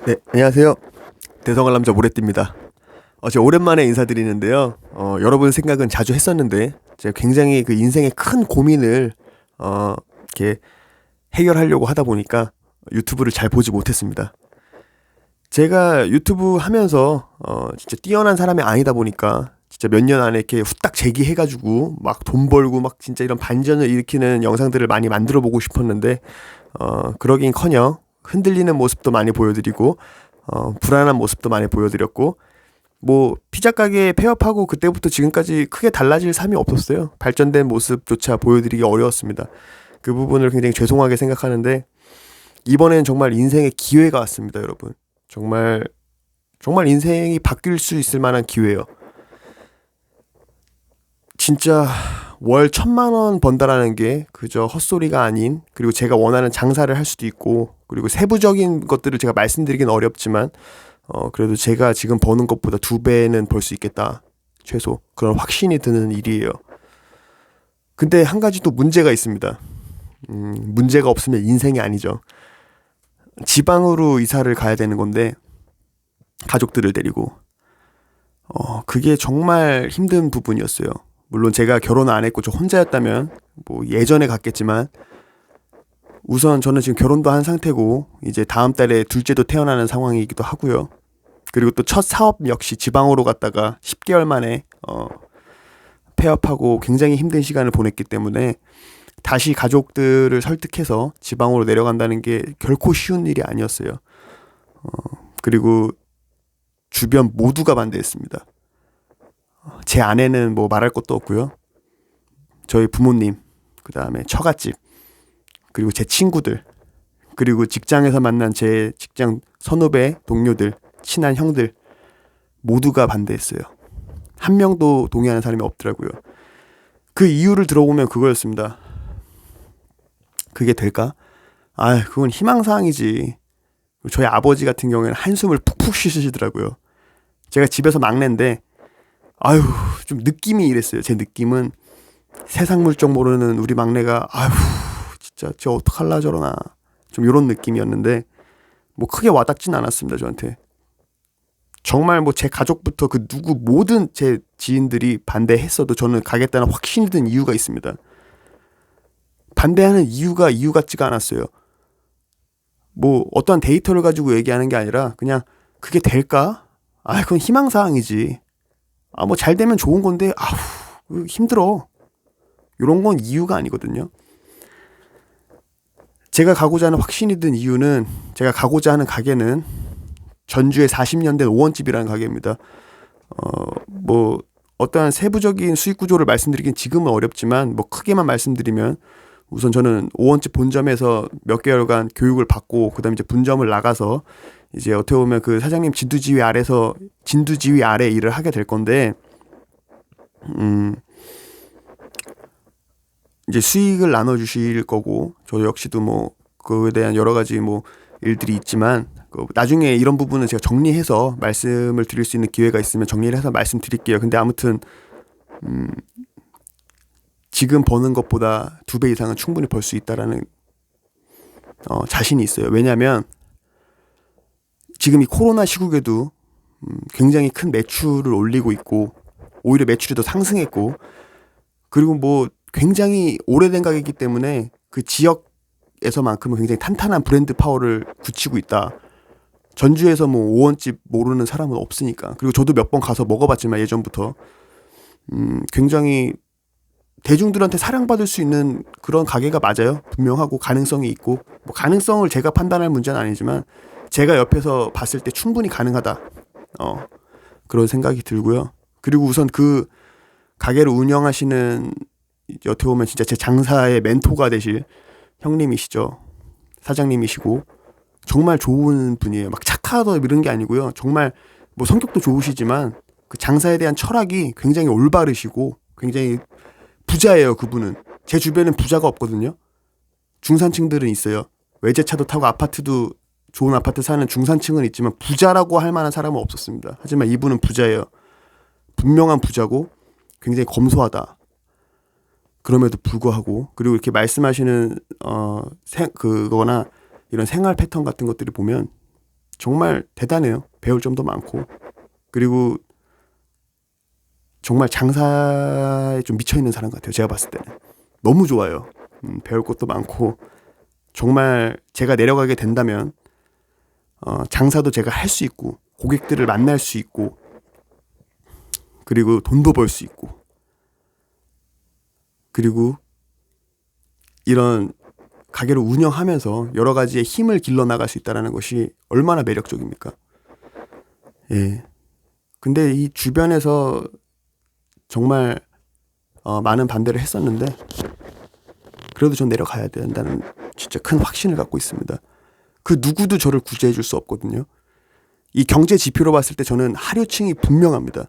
네, 안녕하세요. 대성할 남자 모래띠입니다. 제가 오랜만에 인사드리는데요. 여러분 생각은 자주 했었는데, 제가 굉장히 그 인생의 큰 고민을, 이렇게 해결하려고 하다 보니까 유튜브를 잘 보지 못했습니다. 제가 유튜브 하면서, 진짜 뛰어난 사람이 아니다 보니까, 진짜 몇 년 안에 이렇게 후딱 재기해가지고, 막 돈 벌고, 막 진짜 이런 반전을 일으키는 영상들을 많이 만들어 보고 싶었는데, 그러긴 커녕, 흔들리는 모습도 많이 보여드리고, 불안한 모습도 많이 보여드렸고, 뭐 피자 가게 폐업하고 그때부터 지금까지 크게 달라질 삶이 없었어요. 발전된 모습조차 보여드리기 어려웠습니다. 그 부분을 굉장히 죄송하게 생각하는데, 이번엔 정말 인생의 기회가 왔습니다, 여러분. 정말 정말 인생이 바뀔 수 있을 만한 기회예요. 진짜 월 1,000만 원 번다라는 게 그저 헛소리가 아닌, 그리고 제가 원하는 장사를 할 수도 있고, 그리고 세부적인 것들을 제가 말씀드리긴 어렵지만, 그래도 제가 지금 버는 것보다 2배는 벌 수 있겠다. 최소. 그런 확신이 드는 일이에요. 근데 한 가지 또 문제가 있습니다. 문제가 없으면 인생이 아니죠. 지방으로 이사를 가야 되는 건데, 가족들을 데리고. 그게 정말 힘든 부분이었어요. 물론 제가 결혼 안 했고 저 혼자였다면, 뭐 예전에 갔겠지만, 우선 저는 지금 결혼도 한 상태고, 이제 다음 달에 둘째도 태어나는 상황이기도 하고요. 그리고 또 첫 사업 역시 지방으로 갔다가 10개월 만에 폐업하고 굉장히 힘든 시간을 보냈기 때문에, 다시 가족들을 설득해서 지방으로 내려간다는 게 결코 쉬운 일이 아니었어요. 그리고 주변 모두가 반대했습니다. 제 아내는 뭐 말할 것도 없고요. 저희 부모님, 그 다음에 처갓집, 그리고 제 친구들, 그리고 직장에서 만난 제 직장 선후배, 동료들, 친한 형들, 모두가 반대했어요. 한 명도 동의하는 사람이 없더라고요. 그 이유를 들어보면 그거였습니다. 그게 될까? 그건 희망사항이지. 저희 아버지 같은 경우에는 한숨을 푹푹 쉬시더라고요. 제가 집에서 막내인데, 아유, 좀 느낌이 이랬어요. 제 느낌은 세상 물정 모르는 우리 막내가, 진짜 쟤 어떡할라 저러나. 좀 이런 느낌이었는데, 뭐 크게 와닿진 않았습니다, 저한테. 정말 뭐 제 가족부터 그 누구 모든 제 지인들이 반대했어도 저는 가겠다는 확신이 든 이유가 있습니다. 반대하는 이유가 이유 같지가 않았어요. 뭐 어떠한 데이터를 가지고 얘기하는 게 아니라 그냥 그게 될까? 그건 희망사항이지. 뭐 잘 되면 좋은 건데 힘들어. 이런 건 이유가 아니거든요. 제가 가고자 하는 확신이 든 이유는, 제가 가고자 하는 가게는 전주에 40년 된 5원집이라는 가게입니다. 뭐 어떠한 세부적인 수익 구조를 말씀드리긴 지금은 어렵지만, 뭐 크게만 말씀드리면, 우선 저는 5원집 본점에서 몇 개월간 교육을 받고, 그다음에 이제 분점을 나가서 이제 어떻게 보면 그 사장님 진두지휘 아래 일을 하게 될 건데, 이제 수익을 나눠주실 거고, 저 역시도 뭐 그에 대한 여러 가지 뭐 일들이 있지만, 나중에 이런 부분은 제가 정리해서 말씀을 드릴 수 있는 기회가 있으면 정리를 해서 말씀드릴게요. 근데 아무튼 지금 버는 것보다 2배 이상은 충분히 벌 수 있다라는 자신이 있어요. 왜냐하면 지금 이 코로나 시국에도 굉장히 큰 매출을 올리고 있고, 오히려 매출이 더 상승했고, 그리고 뭐 굉장히 오래된 가게이기 때문에 그 지역에서만큼은 굉장히 탄탄한 브랜드 파워를 굳히고 있다. 전주에서 뭐 5원집 모르는 사람은 없으니까. 그리고 저도 몇 번 가서 먹어봤지만 예전부터 굉장히 대중들한테 사랑받을 수 있는 그런 가게가 맞아요. 분명하고 가능성이 있고, 뭐 가능성을 제가 판단할 문제는 아니지만 제가 옆에서 봤을 때 충분히 가능하다. 그런 생각이 들고요. 그리고 우선 그 가게를 운영하시는, 어떻게 보면 진짜 제 장사의 멘토가 되실 형님이시죠. 사장님이시고 정말 좋은 분이에요. 막 착하다 이런 게 아니고요. 정말 뭐 성격도 좋으시지만 그 장사에 대한 철학이 굉장히 올바르시고 굉장히 부자예요. 그분은. 제 주변엔 부자가 없거든요. 중산층들은 있어요. 외제차도 타고 아파트도 좋은 아파트 사는 중산층은 있지만 부자라고 할 만한 사람은 없었습니다. 하지만 이분은 부자예요. 분명한 부자고 굉장히 검소하다. 그럼에도 불구하고, 그리고 이렇게 말씀하시는 그거나 이런 생활 패턴 같은 것들을 보면 정말 대단해요. 배울 점도 많고. 그리고 정말 장사에 좀 미쳐있는 사람 같아요. 제가 봤을 때는. 너무 좋아요. 배울 것도 많고 정말 제가 내려가게 된다면 장사도 제가 할 수 있고 고객들을 만날 수 있고 그리고 돈도 벌 수 있고 그리고 이런 가게를 운영하면서 여러 가지의 힘을 길러나갈 수 있다는 것이 얼마나 매력적입니까? 예. 근데 이 주변에서 정말 많은 반대를 했었는데 그래도 전 내려가야 된다는 진짜 큰 확신을 갖고 있습니다. 그 누구도 저를 구제해 줄 수 없거든요. 이 경제 지표로 봤을 때 저는 하류층이 분명합니다.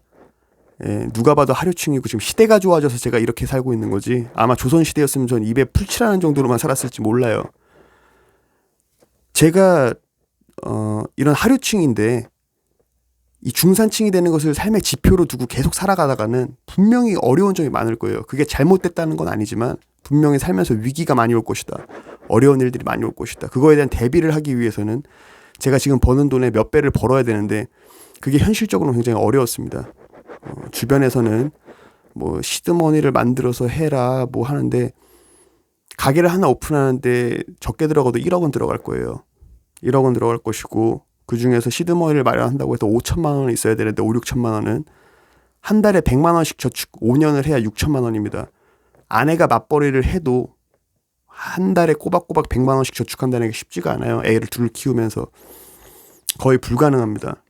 예, 누가 봐도 하류층이고 지금 시대가 좋아져서 제가 이렇게 살고 있는 거지 아마 조선시대였으면 전 입에 풀칠하는 정도로만 살았을지 몰라요. 제가 이런 하류층인데 이 중산층이 되는 것을 삶의 지표로 두고 계속 살아가다가는 분명히 어려운 점이 많을 거예요. 그게 잘못됐다는 건 아니지만 분명히 살면서 위기가 많이 올 것이다. 어려운 일들이 많이 올 것이다. 그거에 대한 대비를 하기 위해서는 제가 지금 버는 돈의 몇 배를 벌어야 되는데 그게 현실적으로 굉장히 어려웠습니다. 주변에서는 뭐 시드머니를 만들어서 해라 뭐 하는데 가게를 하나 오픈하는데 적게 들어가도 1억 원 들어갈 거예요. 1억 원 들어갈 것이고 그 중에서 시드머니를 마련한다고 해서 5천만 원은 있어야 되는데 5, 6천만 원은 한 달에 100만 원씩 저축 5년을 해야 6천만 원입니다. 아내가 맞벌이를 해도 한 달에 꼬박꼬박 100만 원씩 저축한다는 게 쉽지가 않아요. 애를 둘 키우면서 거의 불가능합니다.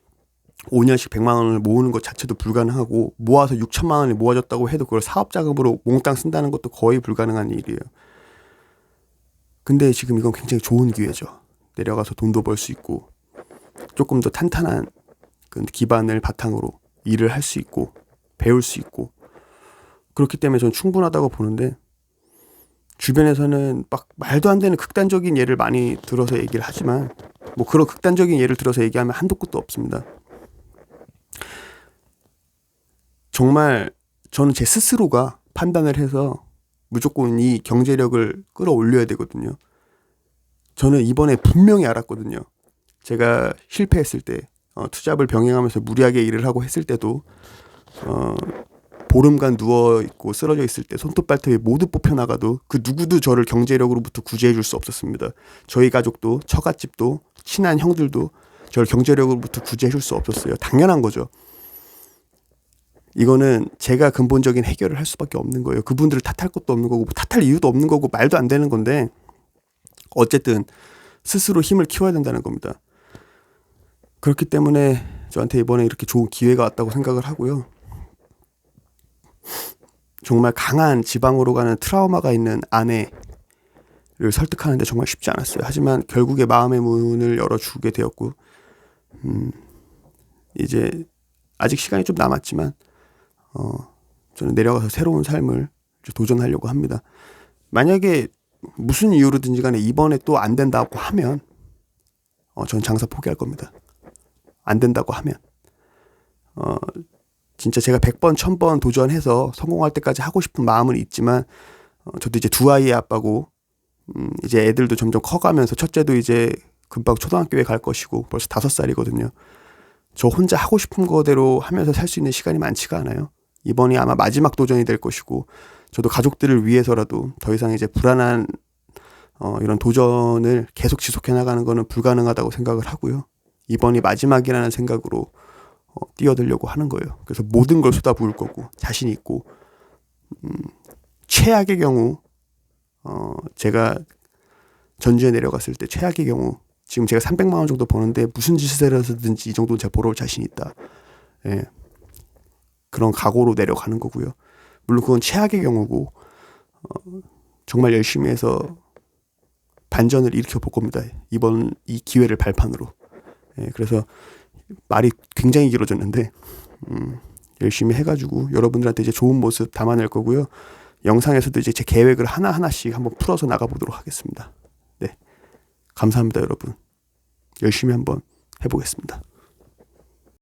5년씩 100만 원을 모으는 것 자체도 불가능하고 모아서 6천만 원이 모아졌다고 해도 그걸 사업자금으로 몽땅 쓴다는 것도 거의 불가능한 일이에요. 근데 지금 이건 굉장히 좋은 기회죠. 내려가서 돈도 벌 수 있고 조금 더 탄탄한 그 기반을 바탕으로 일을 할 수 있고 배울 수 있고 그렇기 때문에 저는 충분하다고 보는데 주변에서는 막 말도 안 되는 극단적인 예를 많이 들어서 얘기를 하지만 뭐 그런 극단적인 예를 들어서 얘기하면 한도 끝도 없습니다. 정말 저는 제 스스로가 판단을 해서 무조건 이 경제력을 끌어올려야 되거든요. 저는 이번에 분명히 알았거든요. 제가 실패했을 때 투잡을 병행하면서 무리하게 일을 하고 했을 때도 보름간 누워있고 쓰러져 있을 때 손톱 발톱이 모두 뽑혀나가도 그 누구도 저를 경제력으로부터 구제해 줄 수 없었습니다. 저희 가족도 처갓집도 친한 형들도 저를 경제력으로부터 구제해 줄 수 없었어요. 당연한 거죠. 이거는 제가 근본적인 해결을 할 수밖에 없는 거예요. 그분들을 탓할 것도 없는 거고 탓할 이유도 없는 거고 말도 안 되는 건데 어쨌든 스스로 힘을 키워야 된다는 겁니다. 그렇기 때문에 저한테 이번에 이렇게 좋은 기회가 왔다고 생각을 하고요. 정말 강한 지방으로 가는 트라우마가 있는 아내를 설득하는데 정말 쉽지 않았어요. 하지만 결국에 마음의 문을 열어주게 되었고 이제 아직 시간이 좀 남았지만 저는 내려가서 새로운 삶을 도전하려고 합니다. 만약에 무슨 이유로든지 간에 이번에 또 안 된다고 하면 전 장사 포기할 겁니다. 안 된다고 하면 진짜 제가 100번 1000번 도전해서 성공할 때까지 하고 싶은 마음은 있지만 저도 이제 두 아이의 아빠고 이제 애들도 점점 커가면서 첫째도 이제 금방 초등학교에 갈 것이고 벌써 5살이거든요. 저 혼자 하고 싶은 거대로 하면서 살 수 있는 시간이 많지가 않아요. 이번이 아마 마지막 도전이 될 것이고 저도 가족들을 위해서라도 더 이상 이제 불안한 이런 도전을 계속 지속해 나가는 거는 불가능하다고 생각을 하고요. 이번이 마지막이라는 생각으로 뛰어들려고 하는 거예요. 그래서 모든 걸 쏟아부을 거고 자신 있고 최악의 경우 제가 전주에 내려갔을 때 최악의 경우 지금 제가 300만 원 정도 버는데 무슨 짓을 해서든지 이 정도는 제가 벌어올 자신 있다. 예. 그런 각오로 내려가는 거고요. 물론 그건 최악의 경우고 정말 열심히 해서 반전을 일으켜 볼 겁니다. 이번 이 기회를 발판으로. 예, 그래서 말이 굉장히 길어졌는데 열심히 해가지고 여러분들한테 이제 좋은 모습 담아낼 거고요. 영상에서도 이제 제 계획을 하나하나씩 한번 풀어서 나가보도록 하겠습니다. 네, 감사합니다 여러분. 열심히 한번 해보겠습니다.